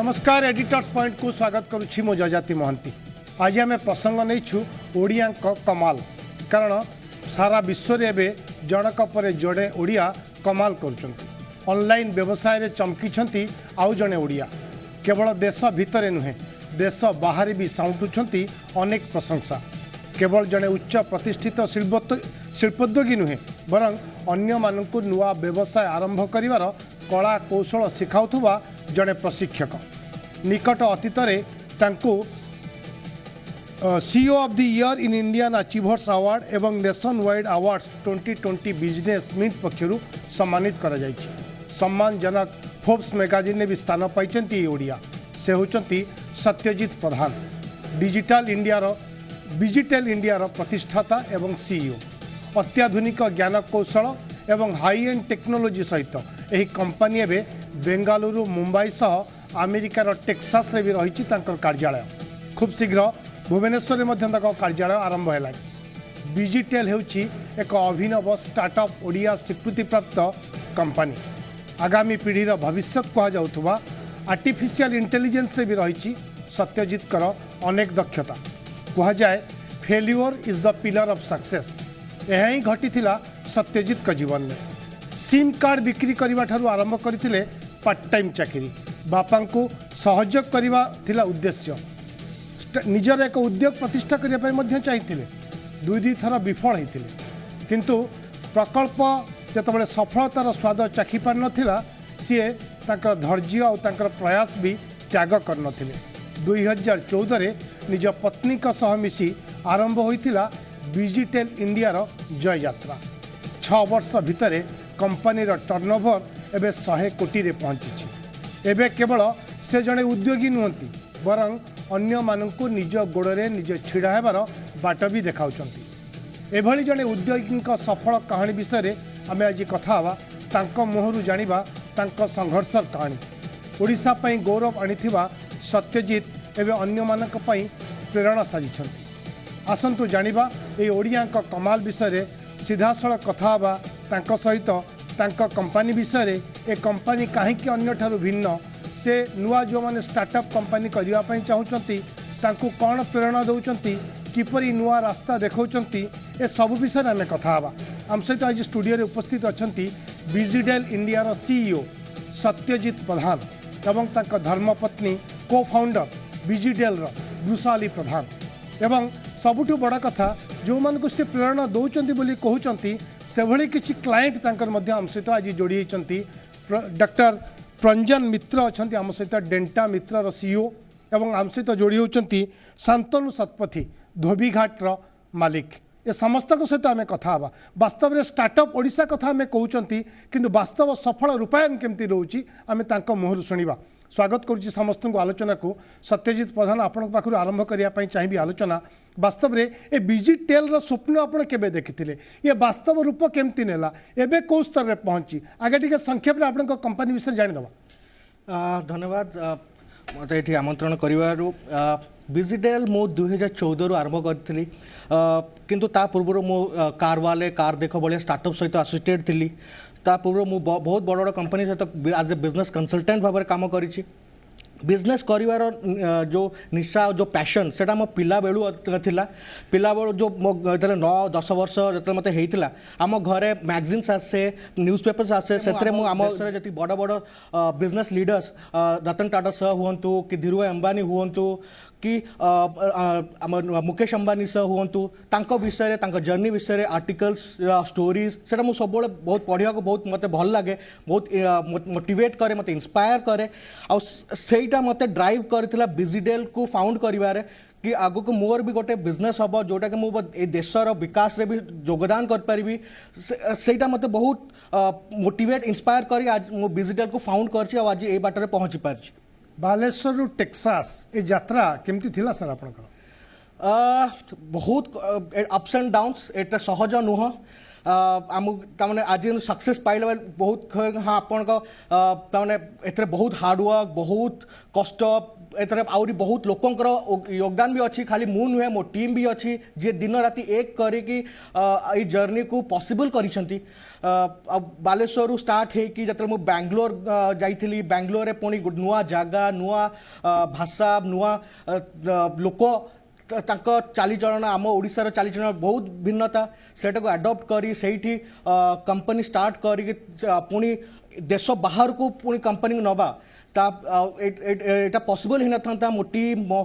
नमस्कार editors point को स्वागत करुछि मो जजाति महंती। आज आम प्रसंग नहीं ओडिया कमाल कारण सारा विश्व रे एबे जनक पर जोड़े ओडिया कमाल करुछंती। ऑनलाइन व्यवसाय रे चमकी आउ जड़े ओडिया केवल देश भितर नुहे देश बाहर भी साउंटुछंती अनेक प्रशंसा। केवल जड़े उच्च प्रतिष्ठित शिल्पोद्योगी नुहे बरं अन्य मानकु नुआ व्यवसाय आरंभ करिवार कला कौशल शिखाउथुवा जड़े प्रशिक्षक। निकट अतीत CEO of the year in Indian achievers award एवं nationwide awards 2020 business meet पक्षर सम्मानित करा जायछि। सम्मानजनक फोर्ब्स मैगजीन ने भी स्थान पाई ओडिया से होचंती सत्यजित प्रधान। डिजिटल इंडिया प्रतिष्ठाता एवं सीईओ। अत्याधुनिक ज्ञान कौशल एवं हाई एंड टेक्नोलोजी सहित यह कंपनी एवं बेंगालुरु मुंबई सह अमेरिकार टेक्सास रे भी रही कार्यालय। खूब शीघ्र भुवनेश्वर में कार्यालय आरंभ है। डिजिटल होची एक अभिनव स्टार्टअप ओडिया स्वीकृति प्राप्त कंपनी। आगामी पीढ़ीर भविष्य कहुवा आर्टिफिशियल इंटेलिजेंस रे भी रही सत्यजित अनेक दक्षता। कहुए failure is the pillar of success. यह ही घटी सत्यजित का जीवन में। सिम कार्ड बिक्री करने ठारू आरंभ करते पार्ट टाइम चाकरी। बापा को सहयोग करने उद्देश्य निजर एक उद्योग प्रतिष्ठा करने चाहिए। दुई थर विफल होते किंतु प्रकल्प जिते सफलतार स्वाद चाखी पार नाला सी धैर्य और प्रयास भी त्याग कर 2014 निज पत्नी सह मिसी आरंभ होता डिजिटल इंडिया जय यात्रा। 6 वर्ष भितर कंपनीर टर्नओवर एवं 100 कोटी रे पहुंची। एवं केवल से जड़े उद्योगी नुहति बरं अन्य मानक निज गोड़े निज छिड़ा होबार बाट भी देखाउछंती। एभली जड़े उद्योगी सफल कहानी विषय आम आज कथा मुहरु जानिबा संघर्ष कहानी। ओडिशा पई गौरव आनिथिबा सत्यजित एवं अन्य मानक पई प्रेरणा साजिछंती। आसंतु जानिबा ए ओडिया कमाल विषय सीधासल कथा बा तांको सहित तांको कंपनी विषय ए कंपनी कहीं अन्य ठारू भिन्न से नुआ जो माने स्टार्टअप कंपनी करबा पई चाहुचंती तांको कौन प्रेरणा दउचंती किपरि नुआ रास्ता देखौचंती ए सब विषय आम कथा बा। आम सहित आज स्टूडियो रे उपस्थित अछंती डिजिटल इंडिया रो सीईओ सत्यजित प्रधान एवं तांको धर्मपत्नी को फाउंडर डिजिटल रो वृषाली प्रधान एवं सबुठु बड़ा कथा जो मान को से प्रेरणा दौरान बोली कहते से भली किसी क्लाएंट आम सहित आज जोड़ी डॉक्टर प्रंजन मित्र अच्छा आम सहित डेंटा मित्र सीईओ एवं आम सहित जोड़ी होती शांतनु शतपथी धोबीघाटर मालिक। ए समस्त सहित आम कथा वास्तव में स्टार्टअप ओडिशा कथा आम कहते किंतु वास्तव सफल रूपायन केमती रोची आम मुहर शुणा। स्वागत करुच्ची समस्त को आलोचना को। सत्यजित प्रधान आपण पाखु आरंभ करने चाहिए आलोचना। वास्तव में ए डिजिटल स्वप्न आपड़ केबे देखिथिले ये वास्तव रूप केमती नेला एबे को स्तर रे पहुंची आगे टिके संक्षेप रे आपण कंपनी विषय जानि दबा। धन्यवाद मत ये आमंत्रण करिवारु। डिजिटल मो 2014 रु आरंभ करथिली किंतु ता पूर्व मो कारवाले कार देखो बलिया स्टार्टअप सहित एसोसिएटेड थिली। ता पूर्व मु बहुत बड़ बड़ कंपनी सहित आज ए बिजनेस कंसल्टेंट भाव में काम करिछि। बिजनेस करिवार जो निशा जो पैशन सेटा मो पिला बेलू थिला। पिला बेलू जो मो 9-10 वर्ष जते मते हेइतिला आम घरे मैगजीन्स आसे न्यूज़पेपर्स आसे सेतरे मु आम जति बड़ बड़ business leaders Ratan Tata sir हुंतु कि धीरूभाई अंबानी हुंतु कि मुकेश अंबानी सर हुंतु तांको विषय तांको जर्नी विषय आर्टिकल्स स्टोरीज सेटा मु सब बहुत पढ़िया को बहुत मते भल लागे बहुत मोटिवेट करे मते इंस्पायर करे आ सेटा मते ड्राइव करथिला डिजिटल को फाउंड करिवारे कि आगो को मोर भी गोटे बिजनेस हम जोटा कि मु ए देशर विकास रे भी योगदान कर पारिबी सेटा मते बहुत मोटिवेट इंस्पायर करी आज मु डिजिटल को फाउंड करछि आ आज ए बाटरे पहुंची पारछि। बालेश्वर रु टेक्सास ए यात्रा केमती थिला सर आपनकर? बहुत अप्स एंड डाउन्स एटा सहज नुह आम तमाने आज सक्सेस पाइले बहुत हाँ आपण को तमाने एथरे बहुत हार्डवर्क बहुत कष्ट एथरे आउरी बहुत लोकंकर योगदान भी अच्छी खाली मु नुहे मो टीम भी अच्छी जे दिन राति एक करिकी ई जर्नी को पॉसिबल करिसंती बालेश्वर स्टार्ट है कि जतले मु बैंगलोर जाइथिली बैंगलोर रे पुणी नुआ जागा नुआ भाषा नुआ लोक तांको चालीचलन आम ओडिशार चालीचलन बहुत भिन्नता सेटा को अडॉप्ट करी सेठी कंपनी स्टार्ट करी पुणी देश बाहर को पुणी कंपनी नवा एटा पॉसिबल ही नथा मो टीम मो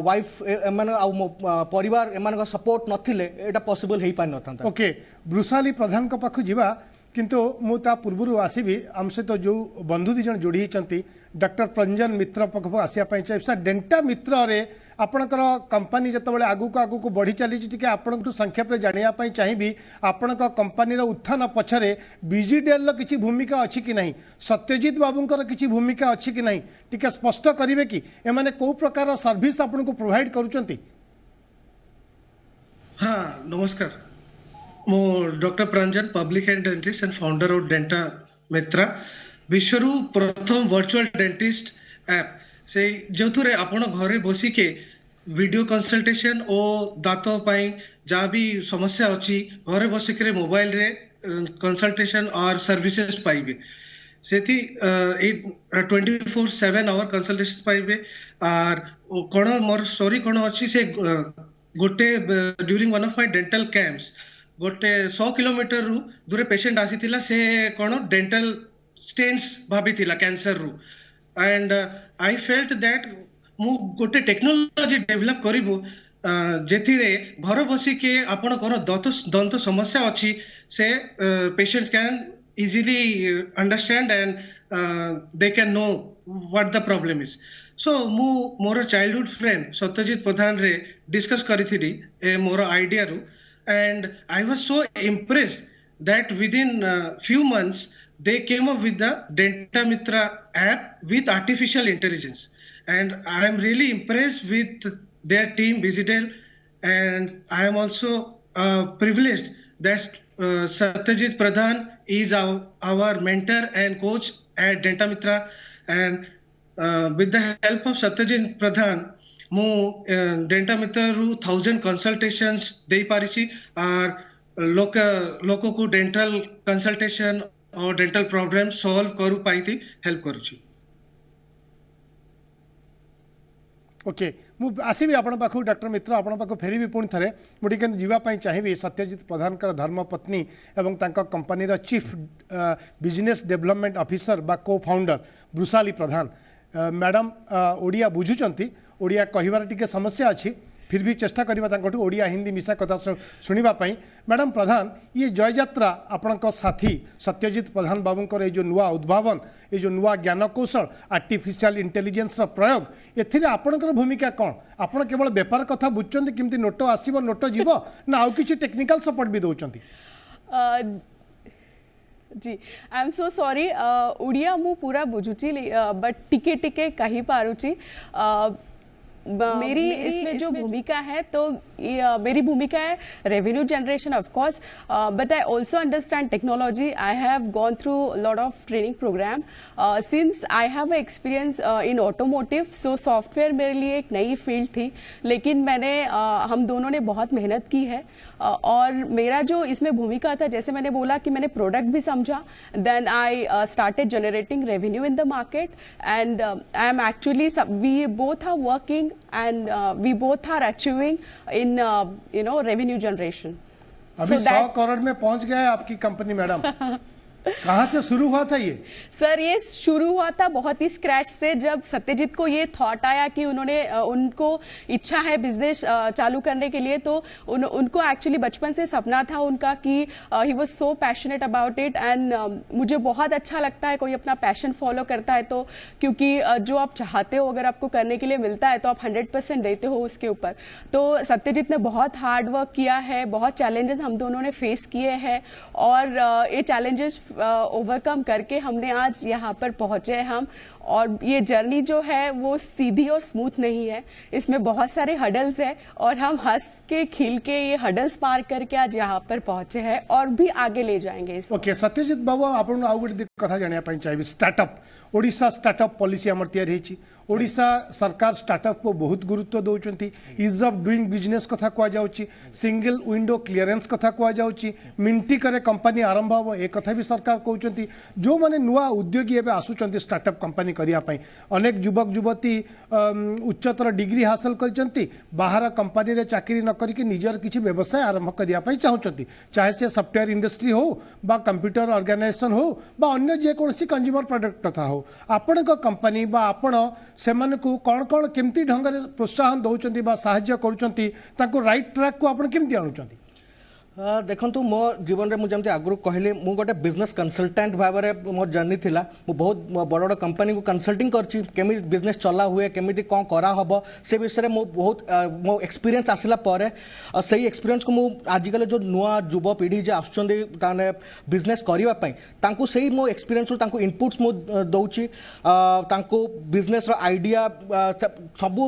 वाइफ एमान मो परिवार एमान सपोर्ट नथिले एटा पॉसिबल ही पाइ नथा। ओके ब्रुसाली प्रधान को पाखु जीवा किंतु मु ता पूर्व आसीबी आम सहित जो बंधु दी जन जोड़ी होती डॉक्टर प्रंजन मित्र पाखु आसिया चाहिए सर डेंटा मित्र रे आपणकर कंपनी जितेबाला आगू को बढ़ी चली आपण संक्षेप में जानापी चाहिए आपण कंपनीर उत्थान पछरे बीजीडीएल किसी भूमिका अच्छी कि नहीं सत्यजित बाबूंकर किसी भूमिका अच्छी कि नहीं टिके स्पष्ट करेंगे कि एमाने को प्रकार सर्विस आपन को प्रोवाइड करूचंती। हाँ नमस्कार मो doctor Pranjan public health dentist and founder of Denta Mitra विश्व प्रथम वर्चुअल डेंटिस्ट ऐप से जो थे आपण घरे बसिके वीडियो कंसल्टेशन और दांत जहाँ भी समस्या अच्छी घरे बसिक मोबाइल रे कंसल्टेशन और सर्विसेज पाइबे से 24/7 आवर कंसल्टेशन पाइबे और कौन मोर स्टोरी कौन अच्छी से गोटे during one of my dental camps गोटे 100 किलोमीटर रु दूरे पेशेंट आसी से कौन डेंटल स्टेन्स भाभी कैंसर रु एंड आई फेल्ट दैट मु गोटे टेक्नोलॉजी डेवलप करिबो जेथिरे घर बसी के आपण कोन दंत समस्या अछि से patients can easily understand and they can know what the problem is so मु मोर चाइल्डहुड फ्रेंड सत्यजित प्रधान रे डिस्कस करिथिली मोर आइडिया रु and I was so impressed that with in few months they came up with the Denta Mitra app with artificial intelligence and I am really impressed with their team Visidel and I am also privileged that Satyajit Pradhan is our mentor and coach at Denta Mitra and with the help of Satyajit Pradhan mu Denta Mitra ru 1000 consultations dei parichi और लोक को dental consultation और dental problem solve करू पाई help करूची। Okay मु आसबि आपण पाखु doctor मित्र आपण पाखु फेरी भी पुणी थे मुझे किंतु जीवाई चाहिए सत्यजित प्रधान धर्मपत्नी एवं तांका कंपनीर चीफ बिजनेस डेवलपमेंट ऑफिसर बा को फाउंडर ब्रुसाली प्रधान मैडम ओडिया बुझुचंती ओडिया कहिबार टिके समस्या अच्छी फिर भी चेष्टा करवा ओडिया हिंदी मिशा कथा शुणापी मैडम प्रधान ये जय यात्रा आपण साथी सत्यजित प्रधान बाबूंकर ये जो नुआ उद्भावन ये जो नुआ ज्ञान कौशल आर्टिफिशियल इंटेलिजेंस प्रयोग एथिरे आपणकर भूमिका कौन आपण केवल बेपार कथा बुझुचंती किमती नोट आसीबो नोट जीवो ना आउ किछि टेक्निकल सपोर्ट भी दउचंती। जी I am so sorry Odia मु पूरा बुझुची बट टिके टिके कही पारुची मेरी इसमें जो भूमिका है तो मेरी भूमिका है revenue generation of course but I also understand technology I have gone through lot of training program since I have experience in automotive so software मेरे लिए एक नई फील्ड थी लेकिन मैंने हम दोनों ने बहुत मेहनत की है और मेरा जो इसमें भूमिका था जैसे मैंने बोला कि मैंने प्रोडक्ट भी समझा then I started generating revenue in the market and I am actually we both are working and we both are achieving in revenue generation. अभी 100 करोड़ में पहुंच गया है आपकी कंपनी मैडम। कहाँ से शुरू हुआ था ये? सर ये शुरू हुआ था बहुत ही स्क्रैच से जब सत्यजीत को ये थॉट आया कि उनको इच्छा है बिजनेस चालू करने के लिए तो उनको एक्चुअली बचपन से सपना था उनका कि he was so passionate about it and मुझे बहुत अच्छा लगता है कोई अपना पैशन फॉलो करता है तो क्योंकि जो आप चाहते हो अगर आपको करने के लिए मिलता है तो आप 100% देते हो उसके ऊपर। तो सत्यजीत ने बहुत हार्ड वर्क किया है बहुत चैलेंजेस हम दोनों ने फेस किए हैं और ये चैलेंजेस ओवरकम करके हमने आज यहाँ पर पहुंचे हम और ये जर्नी जो है वो सीधी और स्मूथ नहीं है इसमें बहुत सारे हडल्स है और हम हंस के खिल के ये हडल्स पार करके आज यहाँ पर पहुंचे हैं और भी आगे ले जाएंगे। ओके सत्यजित बाबू आप आउ गोटे कथा जाना चाहिए स्टार्टअप ओडिशा स्टार्टअप पॉलिसी आमर तैयारी ओडिशा सरकार स्टार्टअप को बहुत गुरुत्व दौरान इज ऑफ डूइंग बिजनेस कथा कहुच्छी सिंगल विंडो क्लीयरेंस कथा कहुच्छी मिंटी करे कंपनी आरंभ हम एक कथा भी सरकार कहते जो मैंने नुआ उद्योगी एवं आसुंच स्टार्टअप कंपनी करने अनेक युवक युवती उच्चतर डिग्री हासिल कर बाहर कंपनी रे चाकरी न करके निजर किसी व्यवसाय आरंभ करने चाहते चाहे से सॉफ्टवेयर इंडस्ट्री हो बा कंप्यूटर ऑर्गेनाइजेशन हो बा अन्य जेकोसी कंज्यूमर प्रोडक्ट कथा हो आपण कंपनी बा आपण से कौन कौन केमती ढंग से प्रोत्साहन दौरान बा साहाय्य करुँच राइट ट्रैक को आपण केमती आणुचंती देखो मो जीवन में मुझे आगु कहली मु गोटे बिजनेस कंसल्टेंट भाव में मोर जर्नी थिला मु बहुत बड़ बड़ कंपनी को कंसल्टिंग करची केमी बिजनेस चला हुए केमी कौन करा हब से विषय में बहुत मो एक्सपीरियंस आसला पर सही एक्सपीरियंस को मु आजिकल जो नुआ युव पीढ़ी जे आसुचंदी ताने बिजनेस करिवा पई तांको सही मो एक्सपीरियंस तांको इनपुट्स मु दउची तांको बिजनेस रो आइडिया सब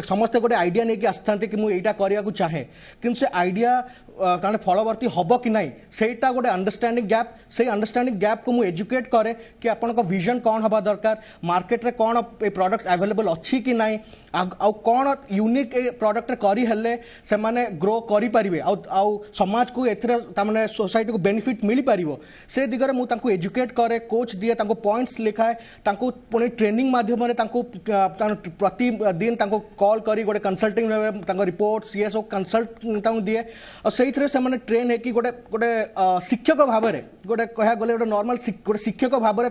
समस्त गोटे आइडिया नहीं कि आस्थांते कि मु एटा करिया को चाहे किंतु से आइडिया ताने फलवर्ती हम कि ना सेटा गोटे अंडरस्टैंडिंग गैप से अंडरस्टैंडिंग गैप को मुझे एजुकेट करे कि आपण विजन कौन हवा दरकार मार्केट रे कौन प्रोडक्ट अवेलेबल अच्छी कि ना आउ कौन यूनिक प्रोडक्ट करी हेले से माने ग्रो करि परिबे आउ समाज को एथरे तामने सोसाइटी को बेनिफिट मिल पारिबो से दिगरे मु तांको एजुकेट करे कोच दिए तांको पॉइंट्स लिखाए तांको पुणी ट्रेनिंग माध्यम रे तांको प्रति दिन तांको कॉल करी गोटे कंसल्टिंग तांको रिपोर्ट्स ये सब कंसल्ट तांको दिए और से से ट्रेन है कि गोटे गोटे शिक्षक भाव में गोटे कह गले गोटे नॉर्मल गोटे शिक्षक भाव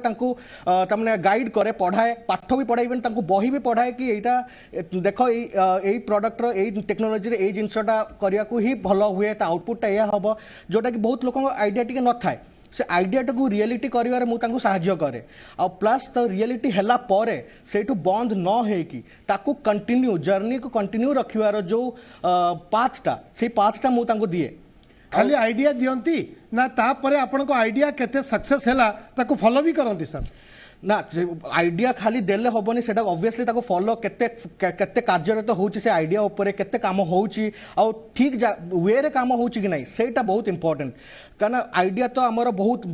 में गाइड करे पढ़ाए पाठ भी पढ़ाई बही भी पढ़ाए कि यहाँ देख यही प्रडक्ट टेक्नोलोजी ये जिनसा करने को ही भल हुए आउटपुटा यह हम जोटा कि बहुत लोक आइडिया टी न थाए से आइडियाटा को रियलिटी कर मुझे साहाय्य करे आ प्लस तो रियलिटी है से बंद न हो कंटिन्यू जर्नी को कंटिन्यू रखिवार जो पाथटा से पाथटा मुझे दिए खाली आइडिया दियंती ना तापरे आपण को आइडिया केते सक्सेस हैला ताको फॉलो भी करंती सर ना आइडिया खाली देले हबनी सेटा ऑब्वियसली ताको फॉलो केते केते कार्यरत होउची से आइडिया ऊपर केते काम होउची आ ठीक वे रे काम होउची कि नहीं सेटा बहुत इंपोर्टेंट काना आइडिया तो हमर बहुत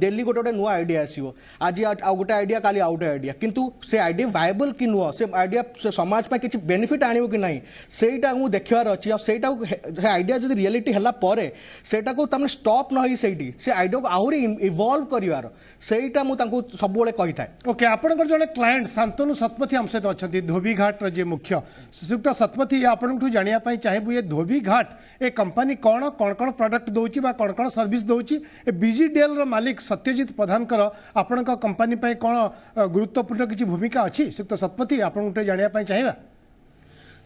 डेली गोटे गोटे नुआ आइडिया आसीबो आज आ गोटे आइडिया काली आउट आइडिया किंतु से आइडिया वायबल कि नुआ से आइडिया से समाज पे किछि बेनिफिट आनिबो कि नहीं सेटा मु देखिवार अछि आ सेटा आइडिया जदी रियलिटी हला परे सेटा को तमने स्टॉप न होई सेठी से आइडिया को आहुरी इवॉल्व करिवार सेटा मु तांको सब बेले ओके आपन जड़े क्लाएंट शांतनु शतपथी आम सहित अच्छा धोबीघाट जे मुख्य श्रीयुक्त शतपथी आपठू जानापी चाहेबू ये धोबीघाट ए कंपनी कौन कौन कौन प्रोडक्ट दौची कौन कौन सर्विस दौची बीजीडीएल मालिक सत्यजित प्रधान आपण कंपनी कौन गुरुत्वपूर्ण किसी भूमिका अच्छी श्रीयुक्त शतपथी आपको जानापी चाहिए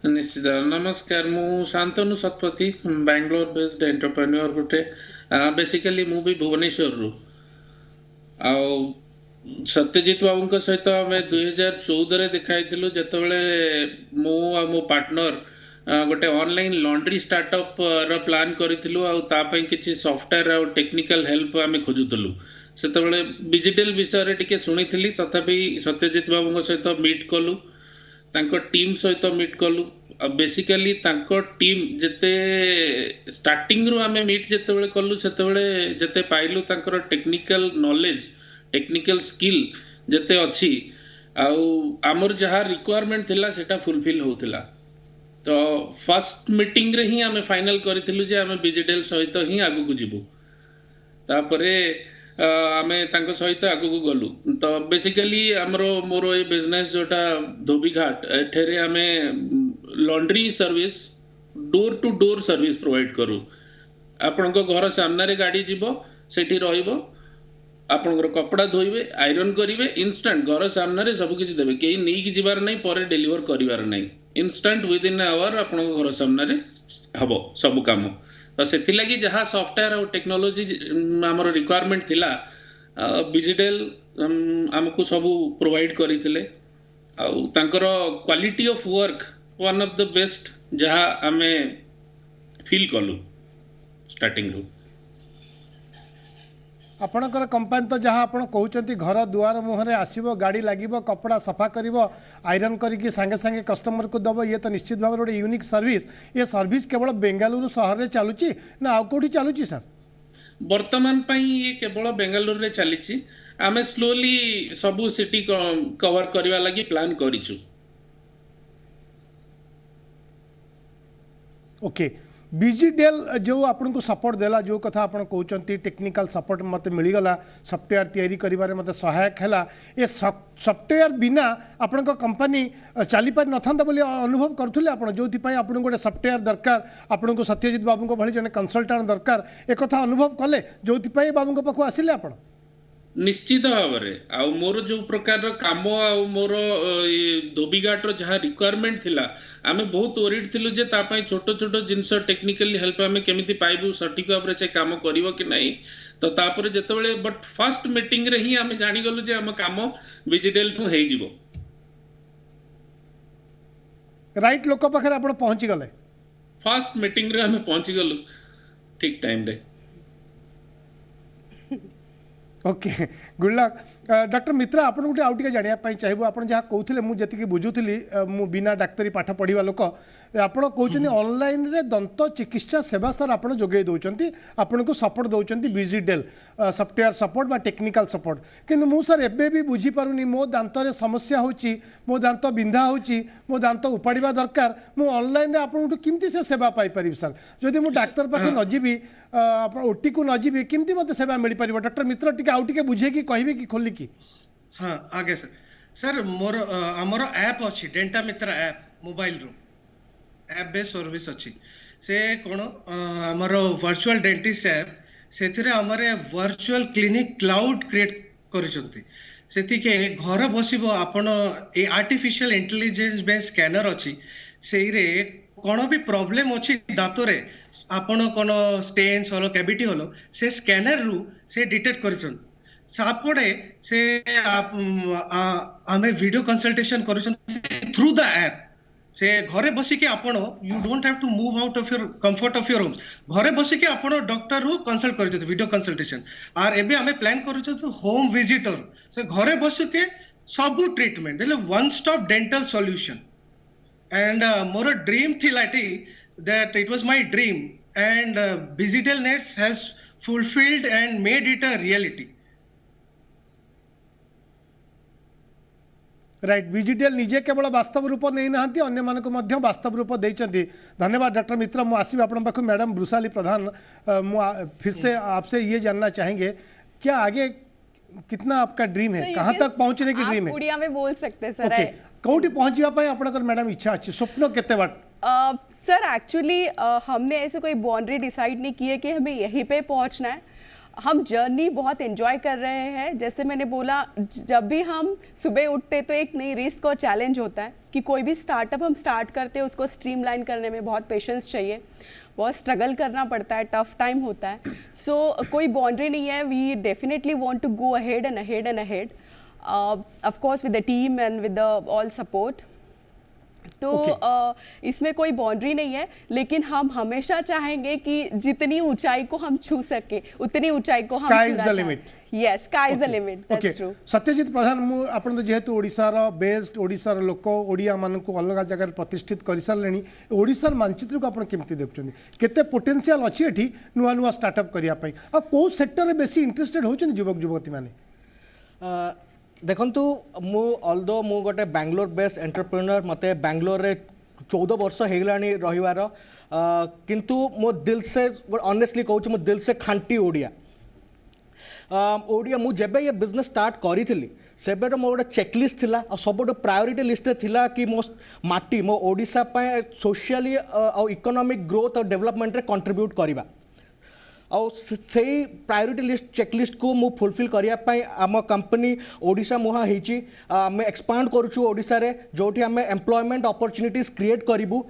निश्चित नमस्कार मु शांतनु शतपथी बैंगलोर बेस्ड एंटरप्रेन्योर गोटे बेसिकली मु भी भुवनेश्वर रु आ सत्यजित बाबू सहित आम 2014 देखाई जिते मु मो पार्टनर गोटे ऑनलाइन लॉन्ड्री स्टार्टअप रो प्लान करूँ किसी सॉफ्टवेयर और टेक्निकल हेल्प आम खोजुलु से डिजिटल विषय रे टिके शुणी तथापि सत्यजित बाबू सहित मीट कलु टीम सहित मीट कलु बेसिकली टीम जिते स्टार्टिंग रू आम मीट जिते कलु से पाइलु टेक्निकल नॉलेज टेक्निकल स्किल जते अच्छी आमर जहाँ रिक्वायरमेंट थिला सेटा फुलफिल होतिला तो फर्स्ट मीटिंग रे ही आमे फाइनल करिथिलु जे आमे बीजीडीएल सहित ही आगु को जिवु तापरे आमे तांको सहित आगु को गलु तो बेसिकली हमरो मोरो ए बिजनेस जोटा धोबीघाट एठेरे आमे laundry service door to door service provide करू आपनको घर सामने रे गाड़ी जिवो सेठी रहिबो आपनकर कपड़ा धोइबे आयरन करिवे इंस्टेंट घर सामने सब किछि देबे केही नै कि जिबार नै परे डिलीवर करिवार नै इंस्टेंट विद इन आवर आपन घर सामने हबो सब काम तो सेति लागि जहा सॉफ्टवेयर और टेक्नोलॉजी हमर रिक्वायरमेंट थिला बीजीडीएल हमको सब प्रोवाइड करिथिले आ तांकर quality of work one of the best जहा हमें फील कलु स्टार्टिंग रू आपणकर कंपनी तो जहाँ आप कहते घर दुआर मुहर आसो गाड़ी लगे कपड़ा सफा कर आयरन करके सांगे सांगे कस्टमर को दब ये तो निश्चित भाव गोटे यूनिक सर्विस ये सर्विस केवल बेंगालुरु सहर में चलुची ना आउ कौटी चलुची सर वर्तमान ये केवल बेंगालुरु रे चली आमे स्लोली सबू सिटी कवर करने लगी प्लान करिछु ओके विजिडेल जो आपको सपोर्ट देला जो कथा आप कहते टेक्निकल सपोर्ट मत मिलगला सॉफ्टवेयर तैयारी करिबारे मत सहायक है ये सॉफ्टवेयर बिना आपण कंपनी चली पारि नथांता बोली अनुभव करुले आप जो आपको गोटे सॉफ्टवेयर दरकार आपको सत्यजित बाबू भली जने कंसल्टेंट दरकार एक कथा अनुभव कले जो बाबू पाखु आसिले आपण निश्चित भाव में मोर जो प्रकार काम मोर धोबीघाट जहाँ रिक्वायरमेंट थिला आमे बहुत वरीड थिलु जे तापाई छोट छोट जिनस टेक्निकली हेल्प आमे केमिति पाइबु सटीक भाव से काम करिवो कि नहीं तो तापर जेतेबेले बट फर्स्ट मीटिंग रे ही आमे जानि गलु जे हम काम विजिडेल ठु हेइ जिवो राइट लोक पाखरे आपण पहुंची गले फर्स्ट मीटिंग रे आमे पहुंची गलु ठीक टाइम रे ओके गुड लक डॉक्टर मित्रा आपन गोटे आउ टिके जानिया चाहिए आपन जहाँ कहते मुझे बुझुली मु बिना डाक्तरी पाठ पढ़ा लोक आपड़ कहते ऑनलाइन रे दंत चिकित्सा सेवा सर आपड़ जोगे दौरान आपन को सपोर्ट दौरान विजिडेल सॉफ्टवेयर सपोर्ट बा टेक्निकल सपोर्ट किंतु मु सर एबे भी बुझी पारुनी मो दांत रे समस्या होची मो दांत बिंधा होची मो दांत उपाड़िबा दरकार मु ऑनलाइन रे आपन केमती से सेवा पाई परिबी सर जदि मु डाक्तर पाखे न जीबी आप ओटी को न जीबी केमती मते सेवा मिल पारिबो डॉक्टर मित्र टिके आउ टिके बुझे कि कहबे कि खोली की हाँ आगे सर सर मोर आमर ऐप अच्छी डेंटा मित्र ऐप मोबाइल रो ऐप बेस्ड सर्विस अच्छी से कौन आमर वर्चुअल डेंटिस्ट ऐप से वर्चुअल क्लिनिक क्लाउड क्रिएट करके घर बसब आपण ए आर्टिफिशियल इंटेलिजेंस बेस्ड स्कैनर अच्छी से कौन भी प्रॉब्लम अच्छी दांत रे आपण कौन स्टेन्स हलो कैविटी हलो से स्कैनर रु से डिटेक्ट कर सापड़े से आमे वीडियो कंसल्टेशन कर थ्रू द ऐप से घरे बसिके आपण you don't have to move out of your comfort of your home घरे बसिके आपण डॉक्टर रु कंसल्ट कर वीडियो कंसल्टेशन आर एबे आमे प्लान कर होम विजिटर से घरे बसिके सब ट्रीटमेंट देले one stop dental solution and मोर ड्रीम थिलाटी that it was my dream and Vizitel Nets has fulfilled and made it a reality. Right विजिडेल निजे केवल वास्तव रूप नहीं ना अन्य मानक मध्य वास्तव रूप देइचंती धन्यवाद डॉक्टर मित्र मु आसीब आपन पाखु मैडम ब्रुसाली प्रधान फिर से आपसे ये जानना चाहेंगे क्या आगे कितना आपका ड्रीम है कहाँ तक पहुंचने की ड्रीम है उड़िया में बोल सकते हैं सर कौटी पहुंचवा पाए आपनकर मैडम इच्छा अच्छी स्वप्न केते बाट सर एक्चुअली हमने ऐसे कोई बाउंड्री डिसाइड नहीं की है कि हमें यहीं पे पहुंचना है हम जर्नी बहुत एंजॉय कर रहे हैं जैसे मैंने बोला जब भी हम सुबह उठते तो एक नई रिस्क और चैलेंज होता है कि कोई भी स्टार्टअप हम स्टार्ट करते हैं उसको स्ट्रीमलाइन करने में बहुत पेशेंस चाहिए बहुत स्ट्रगल करना पड़ता है टफ टाइम होता है सो कोई बाउंड्री नहीं है we definitely want to go ahead and ahead and ahead of course with the team and with the all support तो इसमें कोई बाउंड्री नहीं है लेकिन हम हमेशा चाहेंगे कि जितनी ऊंचाई को हम छू सके उतनी ऊंचाई को Sky is the limit. Yes, sky is the limit. That's true. Satyajit प्रधान मु आपण तो जेहेतु ओडिसार बेस्ड ओडिसार लोक ओडिया मानकु अलग जगह प्रतिष्ठित कर सारे ओडिसार मानचित्र को आपण केमती देखुछन केते पोटेंशियल अछि एठी नुआ नुआ स्टार्टअप करिया पई आ को सेक्टर रे बेसी इंटरेस्टेड होछन युवक युवती माने देखु मु ऑल्दो मु गोटे बैंगलोर बेस्ड एंटरप्रेन्योर मते बैंगलोर रे 14 वर्ष होगलानी रहिवार किंतु मो दिल से ऑनेस्टली कहूँ मो दिल से खांटी ओडिया ओडिया मु जेबे ये बिजनेस स्टार्ट करी थी सेबेर मो गोटे चेकलिस्ट थिला और सब गोटे प्रायोरिटी लिस्ट थिला कि मो माटी मो ओडिशा पे सोशली और इकोनॉमिक ग्रोथ और डेवलपमेंट रे कंट्रीब्यूट करबा और से प्रायोरिटी लिस्ट चेकलिस्ट को मु फुलफिल करने आम कंपनी ओडिशा मुहा होती आम एक्सपांड करुचु ओडिशा रे जोठी आम एम्प्लॉयमेंट अपॉर्चुनिटीज क्रिएट करूँ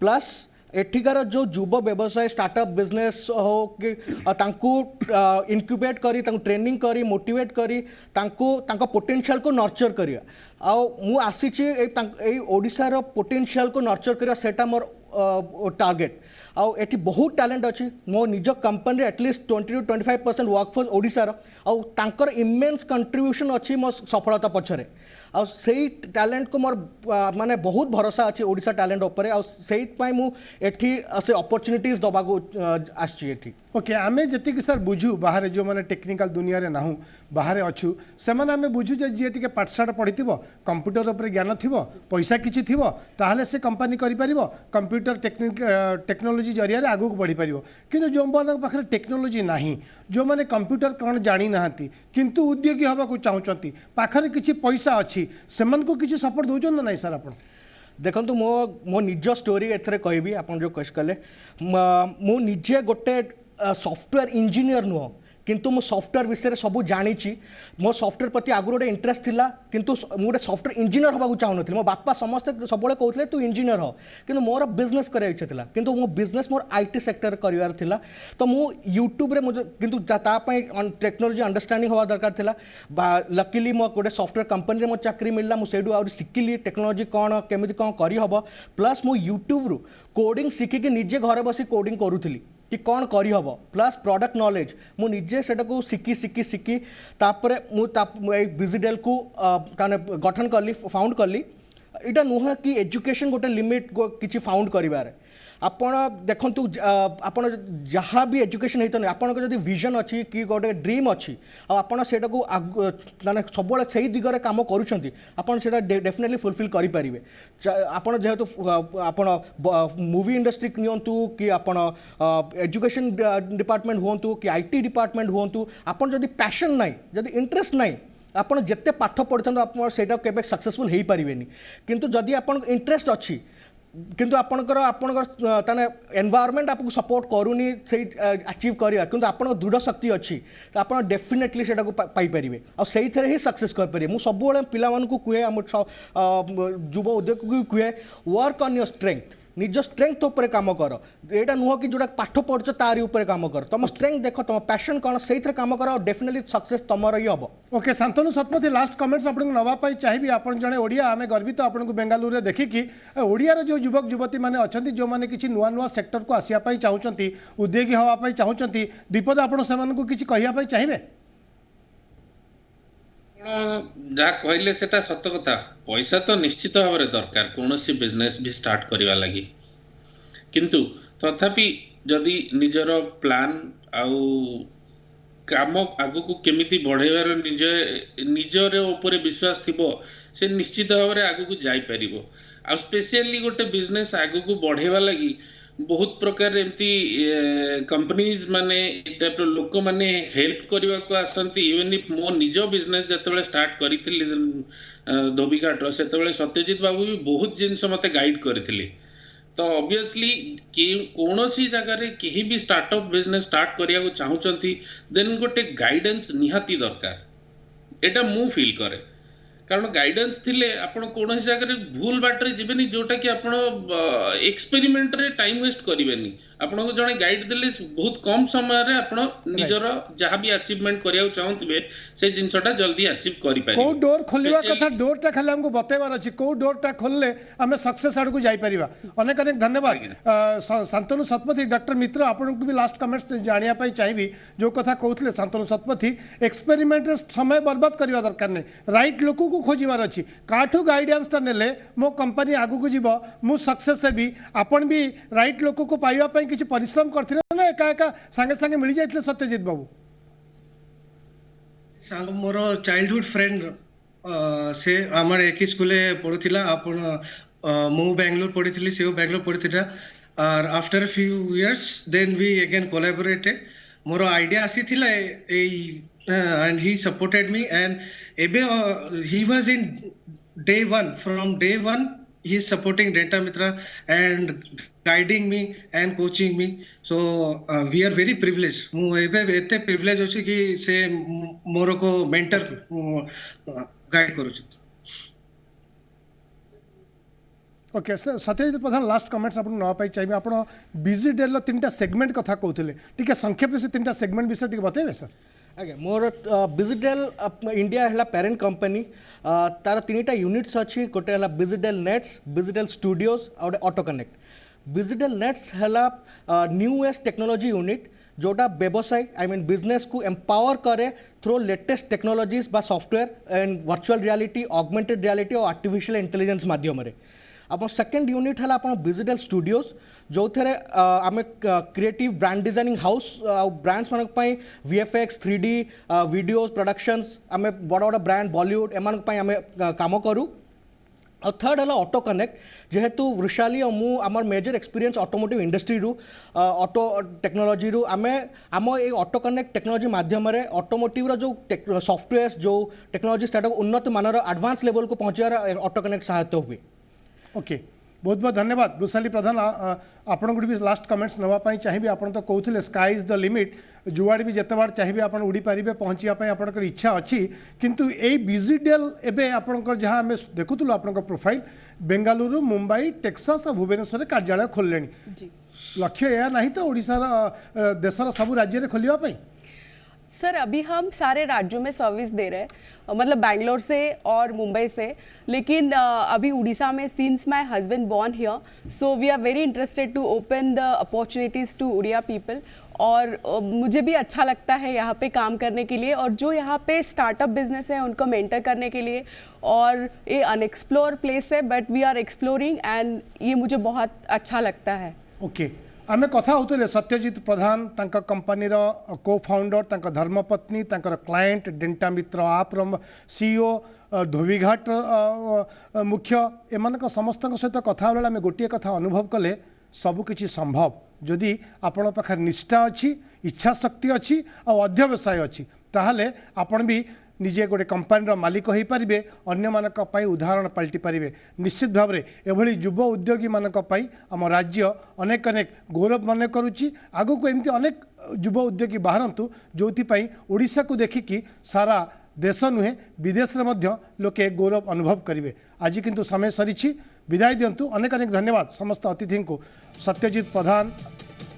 प्लस एठिकार जो युव व्यवसाय स्टार्टअप बिजनेस हो कि इनक्यूबेट करी ट्रेनिंग करी मोटिवेट करी पोटेंशियल को नर्चर करिया मु आसी ओडिशार पोटेंशियल को नर्चर करिया सेटा मोर टार्गेट आउ एटी बहुत टैलेंट अच्छी मो निज कंपनी एटलिस्ट 20 to 25% वर्कफोर्स ओडिशार आउ तांकर इमेंस कंट्रीब्यूशन अच्छी मो सफलता पछरे आ सेही टैलेंट को मोर माने बहुत भरोसा अच्छी ओडिशा टैलेंट ऊपर आ सेही पई मु एठी से अपॉर्चुनिटीज दबा को आछि एठी ओके आमे जति सर बुझू बाहर जो माने टेक्निकल दुनिया रे नाहू बाहर अच्छू से माने आमे बुझू जे जे टिके पाठशाठ पढ़िथिबो कंप्यूटर ऊपर ज्ञान थिबो पैसा किछि थिबो ताहले से कंपनी करि परिबो कंप्यूटर कंप्यूटर टेक्नोलोजी जरिया आगू बढ़ी पार कि जो मान पाखे टेक्नोलोजी ना जो मैंने कंप्यूटर कौन जानी ना किंतु उद्योगी हवा को चाहते पाखे किसी पैसा अच्छी से किसी सपोर्ट दौरान ना सर आप देखो मो निज स्टोरी एथरे कहबी आप जो क्वेश्चन कले मु निजे गोटे सॉफ्टवेयर इंजीनियर नुह किंतु मो सॉफ्टवेयर विषय सब जानी मो सॉफ्टवेयर प्रति आगु गोटे इंटरेस्ट थिला किंतु गोटे सॉफ्टवेयर इंजीनियर होगा चाहूनी मो बापा समस्ते सब कहते तू इंजीनियर हो कि मोर बिजनेस कराया इच्छा था किंतु मो बिजनेस मोर आईटी सेक्टर करार था तो मु यूट्यूब रे किंतु टेक्नोलोजी अंडरस्टैंडिंग हवा दरकार था लकीली मो गोटे सॉफ्टवेयर कंपनी मो चाकरी मिलला मुझे शिखिली टेक्नोलोजी कौन केमी कौन करहब प्लस मु यूट्यूब रु कोडिंग शिखिकी निजे घर बसी कोडिंग करूली कि कौन करहब प्लस प्रोडक्ट नॉलेज मु निजे सेटा को शिखी शिखी शिखी तापरे मु विजिडेल को गठन कली फाउंड कली इटा नुह कि एजुकेशन गोटे लिमिट किछि फाउंड करिवार आपण देखंतु आपण जहाँ भी एजुकेशन होता आपन जदि विजन अच्छी कि गोटे ड्रीम अच्छी आपण सेटा को माने सब से दिगरे काम करूछंती आपण सेटा डेफिनेटली फुलफिल करि परिबे आपण जेहेतु आपण मूवी इंडस्ट्री नियंतु कि आपण एजुकेशन डिपार्टमेंट हुंतु कि आईटी डिपार्टमेंट हुंतु आपण जदि पैशन नाही जदि इंटरेस्ट नाही आपण जेते पाठ पढ़ते आप सेटा केबे सक्सेसफुल हो पारिबेनी किंतु जदि आपण इंटरेस्ट अच्छी किंतु आपणकर ताने एनवायरनमेंट आपको सपोर्ट करूनी से अचीव करिया किंतु आपण दृढ़ शक्ति अच्छी तो आप डेफिनेटली सेटा को पाई परिबे और सेही थरे ही सक्सेस कर परिबे मु सब बेले पिला मान को कुए हम युव उद्योग को कुए वर्क ऑन योर स्ट्रेंथ निज स्ट्रेंथ उपर काम कर एटा नुह कि जोटा पाठ पढ़छ तारी उपर काम कर तुम स्ट्रेंथ देख तुम पैशन कौन से काम कर और डेफिनेटली सक्सेस तुमर ही हम okay Shantanu Satpathy last comments आपको नवाई चाहिए आप जड़े ओडिया आम गर्वित आपको बेंगालुरु देखिकी ओडियार जो युवक युवती मैंने अच्छा जो मैंने किसी नुआ नुआ सेक्टर को आसापी चाहते उद्योगी हाँपाई चाहते दीपद आपड़ से किसी कहवाई चाहिए जहाँ कहले सेटा सत कथा पैसा तो निश्चित भाव में दरकार कौन सी बिजनेस भी स्टार्ट करने लगी किंतु तथापि जदि निजर प्लान आउ काम आगु को केमिति बढ़ेबार निजर ऊपर विश्वास थिबो से निश्चित भाव में आगु को जाई परिबो आ स्पेशली गोटे बिजनेस आगु को बढ़ेबा लगी बहुत प्रकार एमती कंपनीज माने टाइप लोक माने हेल्प करने को आसती इवन इफ मो निज बिजनेस जिते स्टार्ट करी धोबीघाट से सत्यजित बाबू भी बहुत जिनस मत गाइड करथिले तो ऑब्वियसली कौन सी जगह कहीं भी स्टार्टअप बिजनेस स्टार्ट करिया को चाहूचंती देन गोटे गाइडेंस निहाती दरकार एटा मु फील करे कारण गाइडेंस थिले आपण कौन सी जगह भूल बाटरे जीवेनी जोटा कि आपण एक्सपेरिमेंट रे टाइम वेस्ट करिवेनी आपण को जने गाइड देले बहुत कम समय रे आपण निजर जहां भी अचीवमेंट करिया चाहउतबे से जिंसटा जल्दी अचीव करि पारि को डोर खोलिवा कथा डोर टा खाली हमको बतेबार अछि को डोर टा खोलले हमें सक्सेस आड़ को जाई परिबा अनेक अनेक धन्यवाद शांतनु शतपथी डॉक्टर मित्र आपण को भी लास्ट कमेंट्स जानिया पई चाहिबी जो कथा कहउतले शांतनु शतपथी एक्सपेरिमेंट रे समय बर्बाद करबा दरकार नै राइट लोक को खोजिबार अछि काठू गाइडेंस टा नेले मो कंपनी आगु को जीवो मु सक्सेस हेबी आपण भी राइट लोक को पाइबा पई किछि परिश्रम करथिले ना एका एका संगे संगे मिल जाइतले सत्यजित बाबू सांग मोर चाइल्डहुड फ्रेंड से आमर एक स्कूल पढ़ुथिला आपण मु बेंगलोर पढ़िथिली से बेंगलोर पढ़िथिला और after few years then we again collaborated मोर आइडिया आसीथिला and he supported me and ebe he was in day one from day one he is supporting Denta Mitra and guiding me and coaching me so we are very privileged mu ebe ete privilege hochi ki se moro ko mentor guide करूची okay Satyajit प्रधान last comments आपन न पाई चाहिए आपन busy del तीनटा segment कथा कहउतले ठीक संक्षेप से तीनटा सेगमेंट विषय ठीक बतेबे सर आगे मोर बिजिडेल इंडिया है पेरेंट कंपनी तार तीनटा यूनिट्स अच्छी गोटे है बिजिडेल नेट्स बिजिडेल स्टूडियोज और ऑटो कनेक्ट बिजिडेल नेट्स है न्यू एज टेक्नोलॉजी यूनिट जोटा व्यवसाय आई मीन बिजनेस को एम्पावर करे थ्रू लेटेस्ट टेक्नोलॉजीज बा software and virtual reality augmented reality और आर्टिफिशियल इंटेलिजेंस माध्यम आप सेकेंड यूनिट है आप बिजिडेल स्टूडियोज जो थे आम creative brand designing house brands मान VFX 3D वीडियोस प्रोडक्शंस आम बड़ बड़ ब्रांड बॉलीवुड एम आम काम करूँ और थर्ड है ऑटो कनेक्ट जेहेतु वृषाली और मु आमर मेजर एक्सपीरियंस ऑटोमोटिव इंडस्ट्री रू ऑटो टेक्नोलॉजी रू आम ये ऑटो कनेक्ट टेक्नोलॉजी माध्यम ऑटोमोटिव रो जो सॉफ्टवेयर जो टेक्नोलॉजी स्टार्ट उन्नत मानर एडवांस लेवल को पहुँचार ऑटो कनेक्ट सहायता हुए। ओके बहुत बहुत धन्यवाद वृषाली प्रधान आपण भी लास्ट कमेंट्स नापी चाहिए आप तो कहते स्काई इज द लिमिट जुआड़े भी जिते बार चाहिए आप उड़ी पारे पहुँचापी आपंकर इच्छा अच्छी किंतु यही विजिडेल एवं आपंकर जहाँ आम देखुलु आप प्रोफाइल बेंगालुरु मुंबई टेक्सास और भुवनेश्वर कार्यालय खोलले लक्ष्य यह ना तो ओडिशार देशर सब राज्य खोलने सर अभी हम सारे राज्यों में सर्विस दे रहे हैं मतलब बैंगलोर से और मुंबई से लेकिन अभी उड़ीसा में since my husband born here so we are very interested to open the opportunities to Odia people और मुझे भी अच्छा लगता है यहाँ पे काम करने के लिए और जो यहाँ पे स्टार्टअप बिजनेस है उनको मेंटर करने के लिए और ये अनएक्सप्लोर प्लेस है but we are exploring and ये मुझे बहुत अच्छा लगता है। ओके आमे कथा होते सत्यजित प्रधान तांका कंपनी को फाउंडर तांका धर्मपत्नी तांकर क्लाएंट डेंटा मित्र आप सीईओ धोबीघाट मुख्य एम समस्त सहित कथा बेले आम गोटे कथा अनुभव कले सबकि संभव जदि आपण पाखे निष्ठा अच्छी इच्छा शक्ति अच्छी और अध्यवसाय अच्छी ताहले आपण भी निजे गोटे कंपानी मालिक हो पारे अन्य मानी उदाहरण पलटि पारे निश्चित भाव में एभली युव उद्योगी मानी आम राज्य अनेक अनेक गौरव मन करुच्ची आगु को एमती अनेक युव उद्योगी बाहरतु जो ओडिशा को देखिकी सारा देश नुहे विदेश में लोके गौरव अनुभव करेंगे। आज किंतु समय सरी विदाय दिंतु अनेक अनेक धन्यवाद समस्त अतिथि को सत्यजित प्रधान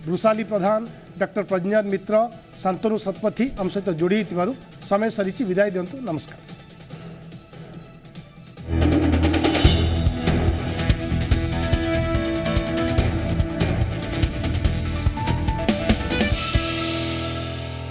वृषाली प्रधान डॉक्टर प्रज्ञान मित्र शांतनु शतपथी आम सहित जोड़ी समय सरी विदाय दिंतु नमस्कार।